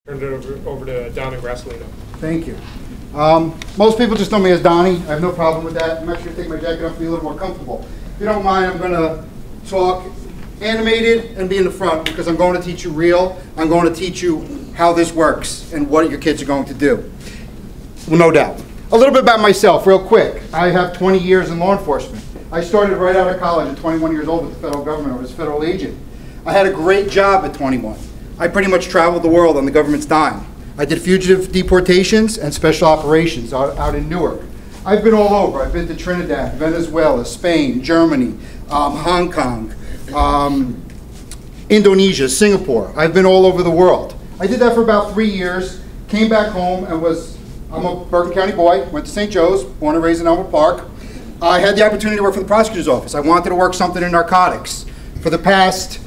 Turn it over to Don Ingrassilino. Thank you. Most people just know me as Donnie. I have no problem with that. I'm actually going to take my jacket off to be a little more comfortable. If you don't mind, I'm going to talk animated and be in the front because I'm going to teach you real. I'm going to teach you how this works and what your kids are going to do. Well, no doubt. A little bit about myself, real quick. I have 20 years in law enforcement. I started right out of college at 21 years old with the federal government. I was a federal agent. I had a great job at 21. I pretty much traveled the world on the government's dime. I did fugitive deportations and special operations out in Newark. I've been all over. I've been to Trinidad, Venezuela, Spain, Germany, Hong Kong, Indonesia, Singapore. I've been all over the world. I did that for about 3 years, came back home and I'm a Bergen County boy, went to St. Joe's, born and raised in Elmwood Park. I had the opportunity to work for the prosecutor's office. I wanted to work something in narcotics. For the past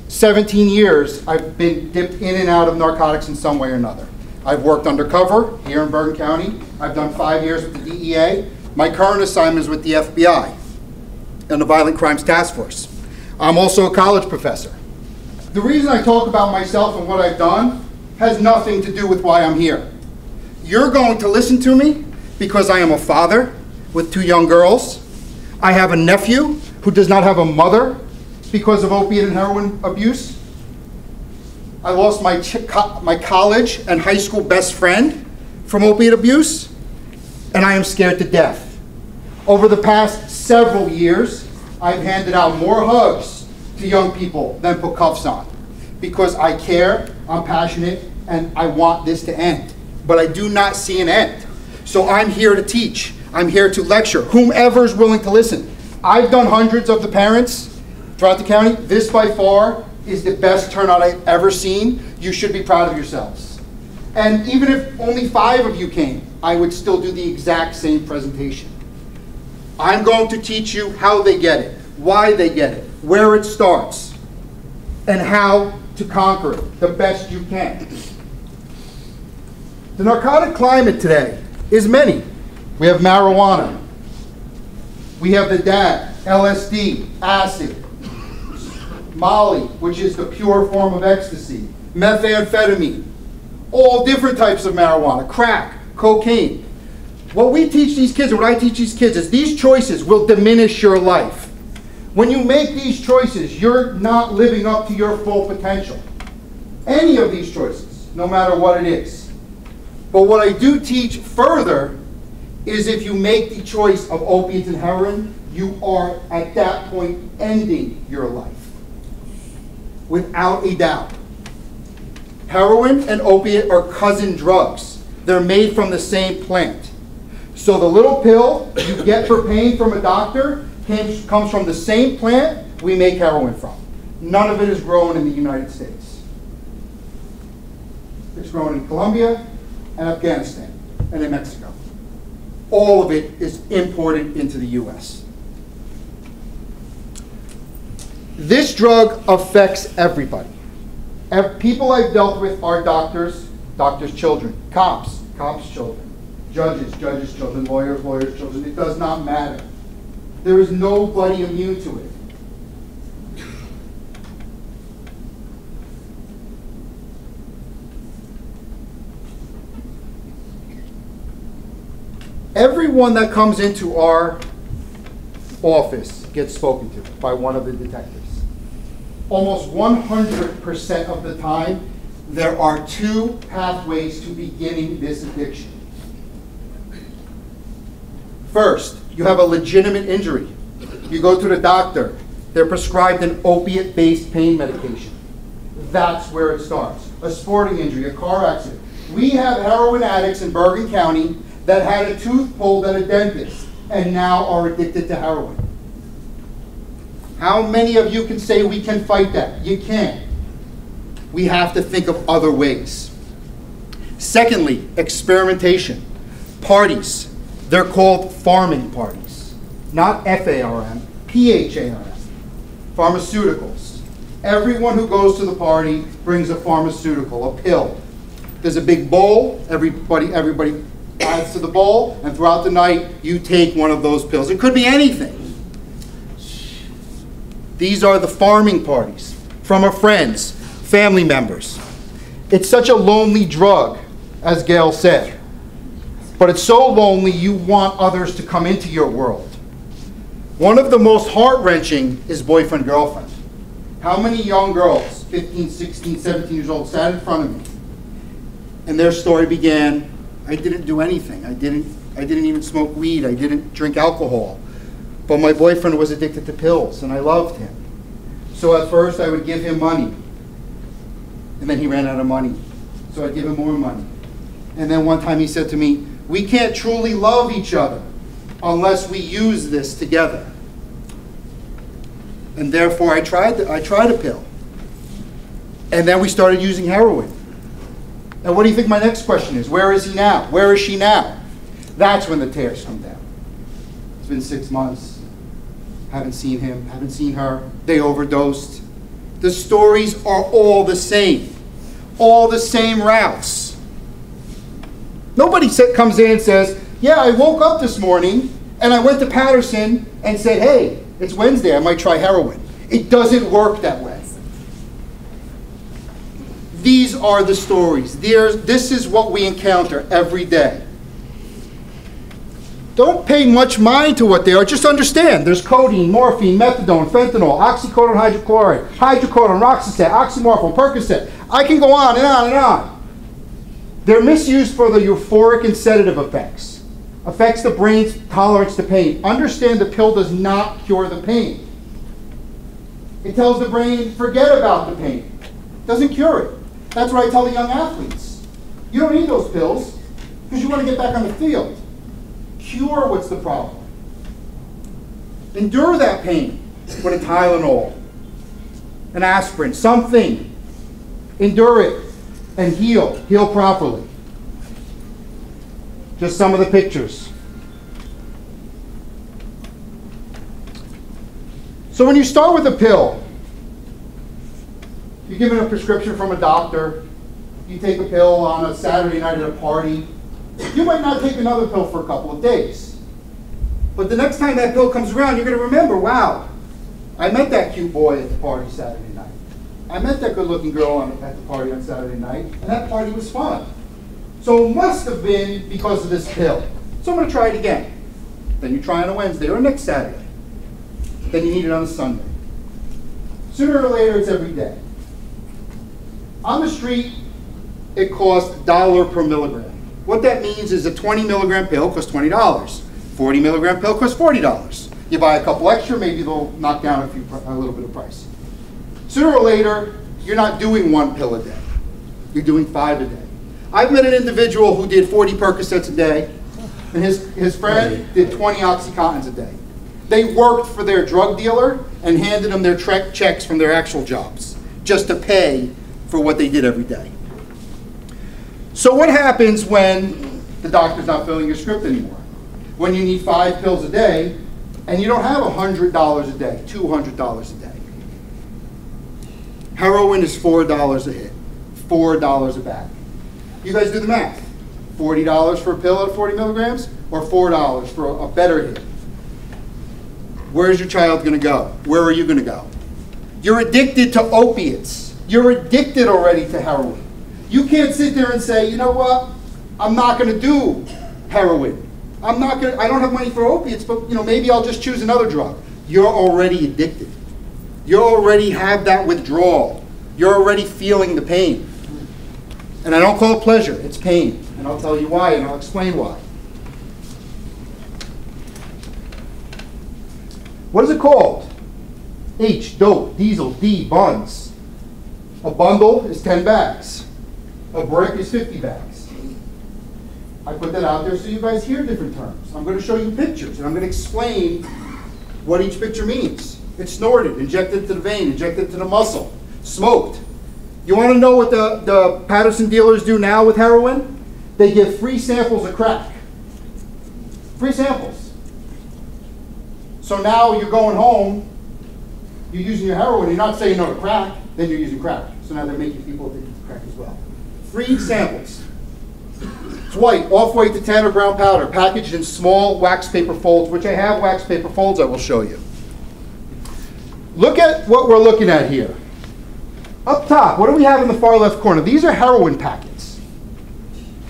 17 years, I've been dipped in and out of narcotics in some way or another. I've worked undercover here in Bergen County. I've done 5 years with the DEA. My current assignment is with the FBI and the Violent Crimes Task Force. I'm also a college professor. The reason I talk about myself and what I've done has nothing to do with why I'm here. You're going to listen to me because I am a father with 2 young girls. I have a nephew who does not have a mother because of opiate and heroin abuse. I lost my college and high school best friend from opiate abuse, and I am scared to death. Over the past several years, I've handed out more hugs to young people than put cuffs on because I care, I'm passionate, and I want this to end. But I do not see an end. So I'm here to teach. I'm here to lecture, whomever is willing to listen. I've done hundreds of the parents throughout the county. This by far is the best turnout I've ever seen. You should be proud of yourselves. And even if only 5 of you came, I would still do the exact same presentation. I'm going to teach you how they get it, why they get it, where it starts, and how to conquer it the best you can. The narcotic climate today is many. We have marijuana. We have the DAT, LSD, acid, Molly, which is the pure form of ecstasy, methamphetamine, all different types of marijuana, crack, cocaine. What we teach these kids, and what I teach these kids, is these choices will diminish your life. When you make these choices, you're not living up to your full potential. Any of these choices, no matter what it is. But what I do teach further is if you make the choice of opiates and heroin, you are at that point ending your life. Without a doubt. Heroin and opiate are cousin drugs. They're made from the same plant. So the little pill you get for pain from a doctor comes from the same plant we make heroin from. None of it is grown in the United States. It's grown in Colombia and Afghanistan and in Mexico. All of it is imported into the US. This drug affects everybody. People I've dealt with are doctors, doctors' children, cops, cops' children, judges, judges' children, lawyers, lawyers' children. It does not matter. There is nobody immune to it. Everyone that comes into our office gets spoken to by one of the detectives. Almost 100% of the time, there are 2 pathways to beginning this addiction. First, you have a legitimate injury. You go to the doctor. They're prescribed an opiate-based pain medication. That's where it starts. A sporting injury, a car accident. We have heroin addicts in Bergen County that had a tooth pulled at a dentist and now are addicted to heroin. How many of you can say we can fight that? You can't. We have to think of other ways. Secondly, experimentation. Parties. They're called farming parties. Not F-A-R-M, P-H-A-R-M. Pharmaceuticals. Everyone who goes to the party brings a pharmaceutical, a pill. There's a big bowl. Everybody adds to the bowl, and throughout the night, you take one of those pills. It could be anything. These are the farming parties from our friends, family members. It's such a lonely drug, as Gail said. But it's so lonely you want others to come into your world. One of the most heart-wrenching is boyfriend-girlfriend. How many young girls, 15, 16, 17 years old, sat in front of me, and their story began, I didn't do anything. I didn't even smoke weed. I didn't drink alcohol. But my boyfriend was addicted to pills, and I loved him. So at first, I would give him money. And then he ran out of money. So I'd give him more money. And then one time he said to me, we can't truly love each other unless we use this together. And therefore, I tried a pill. And then we started using heroin. And what do you think my next question is? Where is he now? Where is she now? That's when the tears come down. It's been 6 months. Haven't seen him, haven't seen her. They overdosed. The stories are all the same. All the same routes. Nobody comes in and says, yeah, I woke up this morning and I went to Patterson and said, hey, it's Wednesday, I might try heroin. It doesn't work that way. These are the stories. This is what we encounter every day. Don't pay much mind to what they are. Just understand there's codeine, morphine, methadone, fentanyl, oxycodone hydrochloride, hydrocodone, roxicet, oxymorphone, Percocet. I can go on and on and on. They're misused for the euphoric and sedative effects. Affects the brain's tolerance to pain. Understand the pill does not cure the pain. It tells the brain, forget about the pain. Doesn't cure it. That's what I tell the young athletes. You don't need those pills because you want to get back on the field. Cure what's the problem. Endure that pain with a Tylenol, an aspirin, something. Endure it and heal. Heal properly. Just some of the pictures. So when you start with a pill, you're given a prescription from a doctor. You take a pill on a Saturday night at a party. You might not take another pill for a couple of days. But the next time that pill comes around, you're going to remember, wow, I met that cute boy at the party Saturday night. I met that good-looking girl at the party on Saturday night, and that party was fun. So it must have been because of this pill. So I'm going to try it again. Then you try on a Wednesday or next Saturday. Then you need it on a Sunday. Sooner or later, it's every day. On the street, it costs $1 per milligram. What that means is a 20 milligram pill costs $20. 40 milligram pill costs $40. You buy a couple extra, maybe they'll knock down a little bit of price. Sooner or later, you're not doing 1 pill a day. You're doing 5 a day. I've met an individual who did 40 Percocets a day, and his friend did 20 Oxycontins a day. They worked for their drug dealer and handed them their checks from their actual jobs just to pay for what they did every day. So what happens when the doctor's not filling your script anymore? When you need 5 pills a day and you don't have $100 a day, $200 a day. Heroin is $4 a hit, $4 a bag. You guys do the math. $40 for a pill at 40 milligrams or $4 for a better hit. Where's your child going to go? Where are you going to go? You're addicted to opiates. You're addicted already to heroin. You can't sit there and say, you know what, I'm not going to do heroin. I don't have money for opiates, but maybe I'll just choose another drug. You're already addicted. You already have that withdrawal. You're already feeling the pain. And I don't call it pleasure, it's pain. And I'll tell you why, and I'll explain why. What is it called? H, dope, diesel, D, buns. A bundle is 10 bags. A brick is 50 bags. I put that out there so you guys hear different terms. I'm going to show you pictures, and I'm going to explain what each picture means. It's snorted, injected to the vein, injected to the muscle, smoked. You want to know what the Patterson dealers do now with heroin? They give free samples of crack. Free samples. So now you're going home, you're using your heroin, you're not saying no to crack, then you're using crack. So now they're making people addicted to crack as well. Free samples. It's white, off-white to tan or brown powder, packaged in small wax paper folds, which I have wax paper folds I will show you. Look at what we're looking at here. Up top, what do we have in the far left corner? These are heroin packets.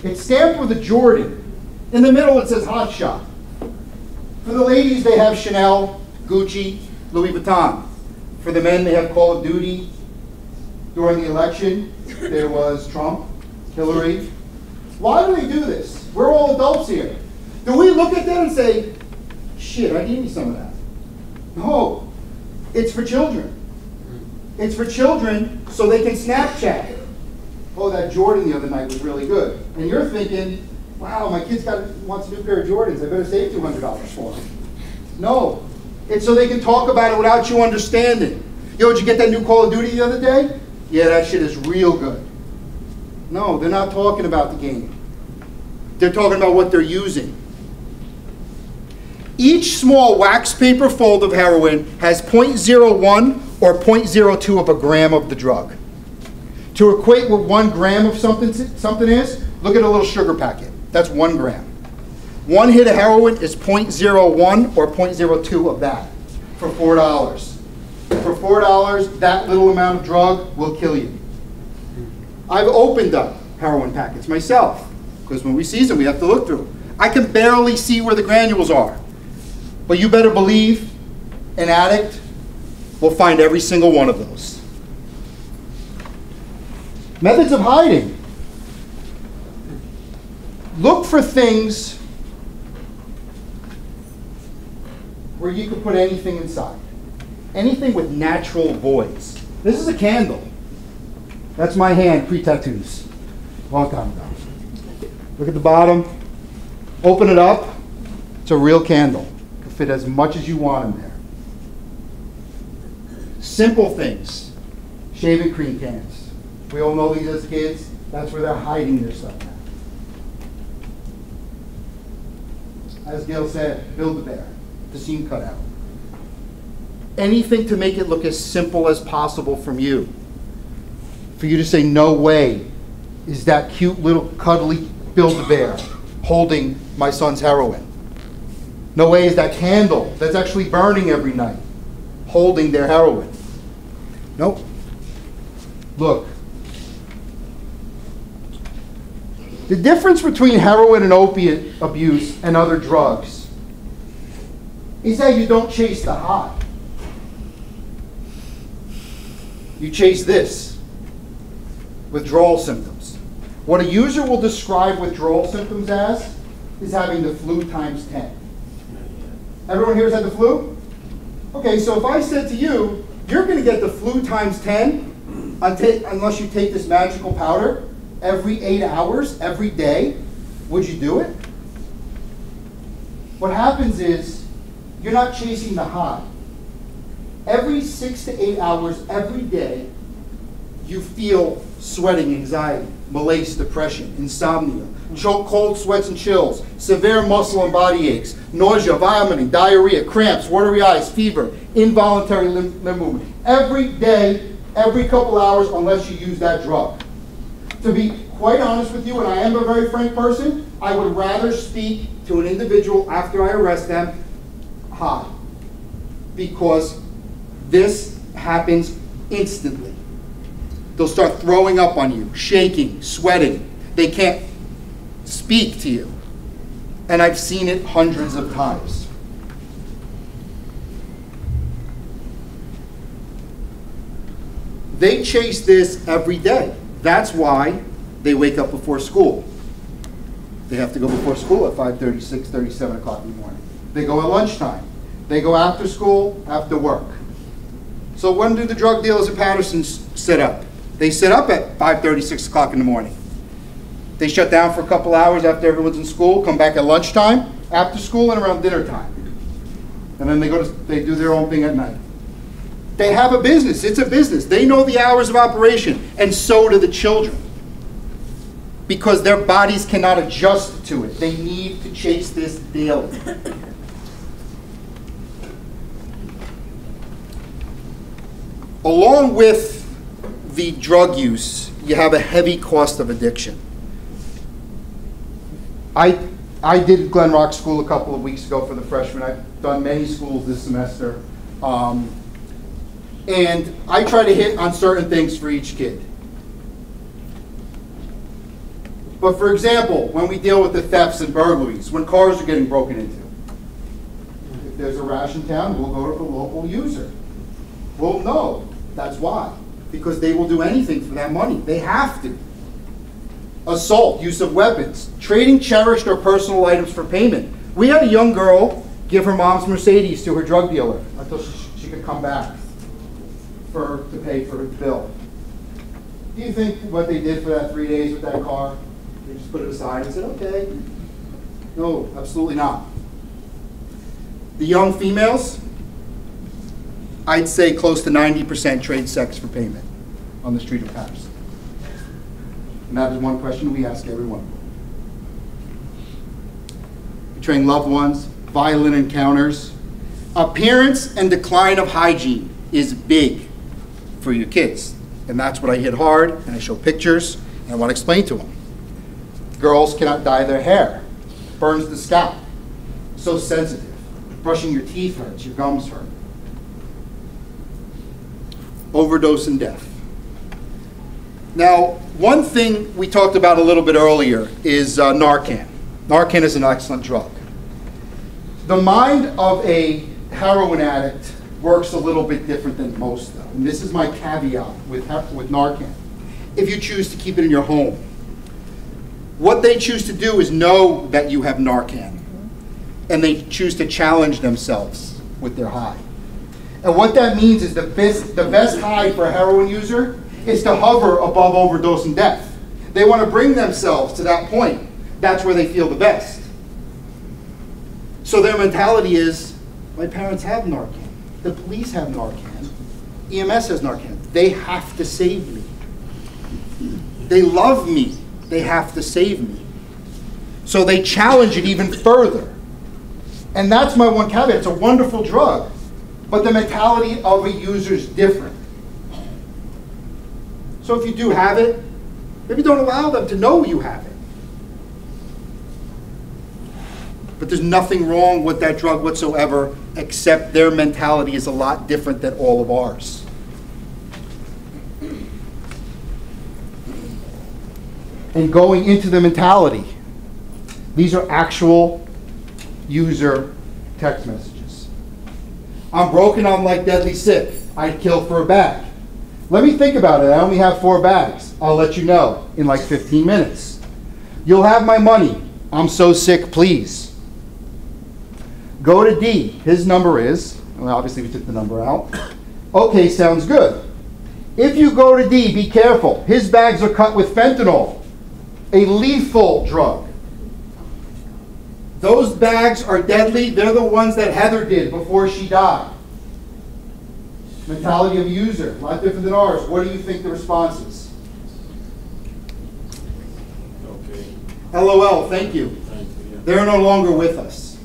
It's stamped with a Jordan. In the middle it says Hot Shot. For the ladies they have Chanel, Gucci, Louis Vuitton. For the men they have Call of Duty. During the election there was Trump, Hillary. Why do they do this? We're all adults here. Do we look at them and say, shit, I need some of that? No, it's for children. It's for children so they can Snapchat. Oh, that Jordan the other night was really good. And you're thinking, wow, my kid's wants a new pair of Jordans. I better save $200 for them. No, it's so they can talk about it without you understanding. Yo, did you get that new Call of Duty the other day? Yeah, that shit is real good. No, they're not talking about the game. They're talking about what they're using. Each small wax paper fold of heroin has 0.01 or 0.02 of a gram of the drug. To equate what 1 gram of something is, look at a little sugar packet. That's 1 gram. 1 hit of heroin is 0.01 or 0.02 of that for $4. For $4, that little amount of drug will kill you. I've opened up heroin packets myself, because when we seize them, we have to look through. I can barely see where the granules are. But you better believe an addict will find every single one of those. Methods of hiding. Look for things where you can put anything inside. Anything with natural voids. This is a candle. That's my hand, pre-tattoos. Long time ago. Look at the bottom. Open it up. It's a real candle. You can fit as much as you want in there. Simple things. Shaving cream cans. We all know these as kids. That's where they're hiding their stuff now. As Gail said, Build-A-Bear. The seam cut out. Anything to make it look as simple as possible from you. For you to say, no way is that cute little cuddly Build-A-Bear holding my son's heroin. No way is that candle that's actually burning every night holding their heroin. Nope. Look. The difference between heroin and opiate abuse and other drugs is that you don't chase the high. You chase this, withdrawal symptoms. What a user will describe withdrawal symptoms as is having the flu times 10. Everyone here has had the flu? Okay, so if I said to you, you're going to get the flu times 10 unless you take this magical powder every 8 hours, every day, would you do it? What happens is you're not chasing the high. Every 6 to 8 hours, every day, you feel sweating, anxiety, malaise, depression, insomnia, cold sweats and chills, severe muscle and body aches, nausea, vomiting, diarrhea, cramps, watery eyes, fever, involuntary limb movement. Every day, every couple hours, unless you use that drug. To be quite honest with you, and I am a very frank person, I would rather speak to an individual after I arrest them high. Because this happens instantly. They'll start throwing up on you, shaking, sweating. They can't speak to you. And I've seen it hundreds of times. They chase this every day. That's why they wake up before school. They have to go before school at 5:30, 6:30, 7 o'clock in the morning. They go at lunchtime. They go after school, after work. So when do the drug dealers at Patterson set up? They set up at 5:30, 6 o'clock in the morning. They shut down for a couple hours after everyone's in school, come back at lunchtime, after school, and around dinner time. And then they do their own thing at night. They have a business. It's a business. They know the hours of operation, and so do the children. Because their bodies cannot adjust to it. They need to chase this daily. Along with the drug use, you have a heavy cost of addiction. I did Glen Rock School a couple of weeks ago for the freshmen. I've done many schools this semester. And I try to hit on certain things for each kid. But for example, when we deal with the thefts and burglaries, when cars are getting broken into, if there's a rash in town, we'll go to the local user. Well, no, that's why. Because they will do anything for that money. They have to. Assault, use of weapons, trading cherished or personal items for payment. We had a young girl give her mom's Mercedes to her drug dealer until she could come back to pay for her bill. Do you think what they did for that 3 days with that car? They just put it aside and said, okay. No, absolutely not. The young females, I'd say close to 90% trade sex for payment on the street of Paris. And that is one question we ask everyone. Betraying loved ones, violent encounters. Appearance and decline of hygiene is big for your kids. And that's what I hit hard, and I show pictures, and I want to explain to them. Girls cannot dye their hair. Burns the scalp. So sensitive. Brushing your teeth hurts, your gums hurt. Overdose and death. Now, one thing we talked about a little bit earlier is Narcan. Narcan is an excellent drug. The mind of a heroin addict works a little bit different than most, though. And this is my caveat with Narcan. If you choose to keep it in your home, what they choose to do is know that you have Narcan, and they choose to challenge themselves with their high. And what that means is the best high for a heroin user is to hover above overdose and death. They want to bring themselves to that point. That's where they feel the best. So their mentality is, my parents have Narcan. The police have Narcan. EMS has Narcan. They have to save me. They love me. They have to save me. So they challenge it even further. And that's my one caveat. It's a wonderful drug, but the mentality of a user is different. So if you do have it, maybe don't allow them to know you have it. But there's nothing wrong with that drug whatsoever, except their mentality is a lot different than all of ours. And going into the mentality, these are actual user text messages. I'm broken, I'm like deadly sick. I'd kill for a bag. Let me think about it. I only have 4 bags. I'll let you know in like 15 minutes. You'll have my money. I'm so sick, please. Go to D. His number is, well, obviously we took the number out. Okay, sounds good. If you go to D, be careful. His bags are cut with fentanyl, a lethal drug. Those bags are deadly. They're the ones that Heather did before she died. Mentality of a user, a lot different than ours. What do you think the response is? Okay. LOL, thank you. Thank you. Yeah. They're no longer with us.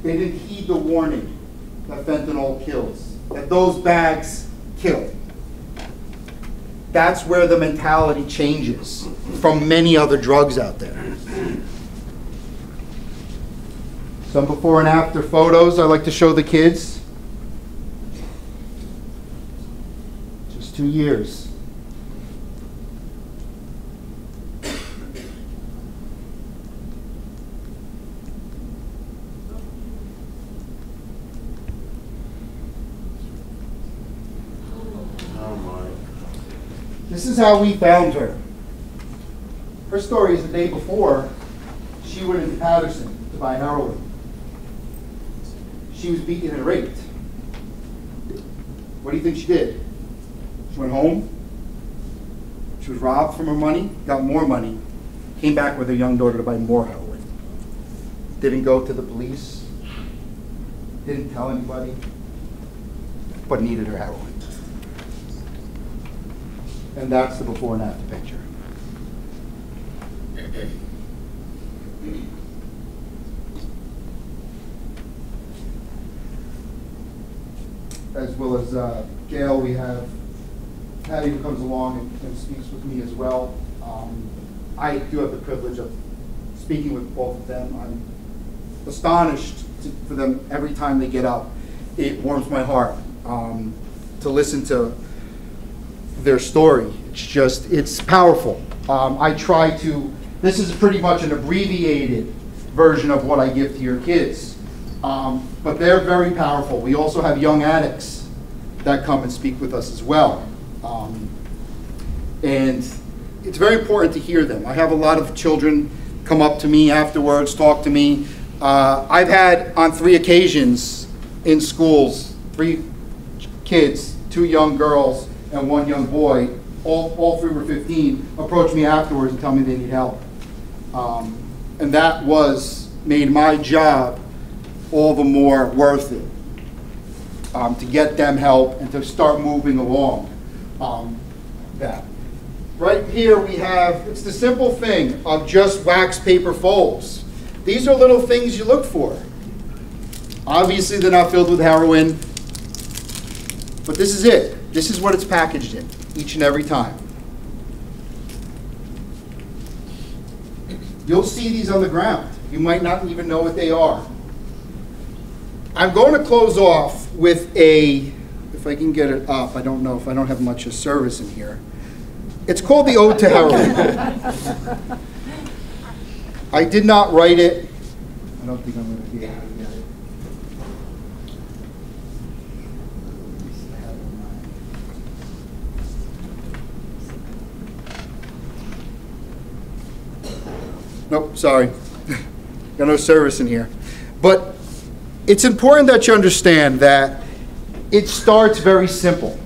They didn't heed the warning that fentanyl kills, that those bags kill. That's where the mentality changes from many other drugs out there. Some before and after photos I like to show the kids. Just 2 years. Oh my. This is how we found her. Her story is the day before she went into Patterson to buy heroin. She was beaten and raped. What do you think she did? She went home. She was robbed from her money, got more money, came back with her young daughter to buy more heroin. Didn't go to the police, didn't tell anybody, but needed her heroin. And that's the before and after picture. As well as Gail, we have Patty who comes along and speaks with me as well. I do have the privilege of speaking with both of them. I'm astonished for them every time they get up. It warms my heart to listen to their story. It's powerful. I try to, this is pretty much an abbreviated version of what I give to your kids. But they're very powerful. We also have young addicts that come and speak with us as well. And it's very important to hear them. I have a lot of children come up to me afterwards, talk to me. I've had, on 3 occasions in schools, 3 kids, 2 young girls and 1 young boy, all 3 were 15, approach me afterwards and tell me they need help. And that made my job all the more worth it, to get them help and to start moving along that. Right here we have, it's the simple thing of just wax paper folds. These are little things you look for. Obviously they're not filled with heroin, but this is it. This is what it's packaged in, each and every time. You'll see these on the ground. You might not even know what they are. I'm going to close off with if I can get it up, I don't know if I don't have much of service in here. It's called the Ode to Heroin. I did not write it. I don't think I'm going to be able to get it. Nope, sorry. Got no service in here. But it's important that you understand that it starts very simple.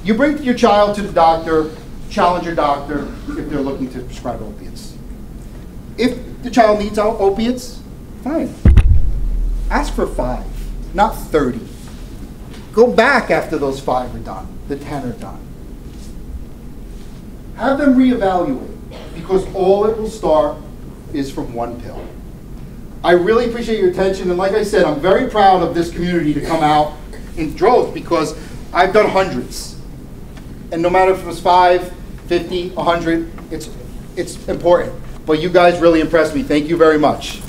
You bring your child to the doctor, challenge your doctor if they're looking to prescribe opiates. If the child needs opiates, fine. Ask for 5, not 30. Go back after those 5 are done, the 10 are done. Have them reevaluate, because all it will start is from 1 pill. I really appreciate your attention, and like I said, I'm very proud of this community to come out in droves, because I've done hundreds. And no matter if it was 5, 50, 100, it's important. But you guys really impressed me. Thank you very much.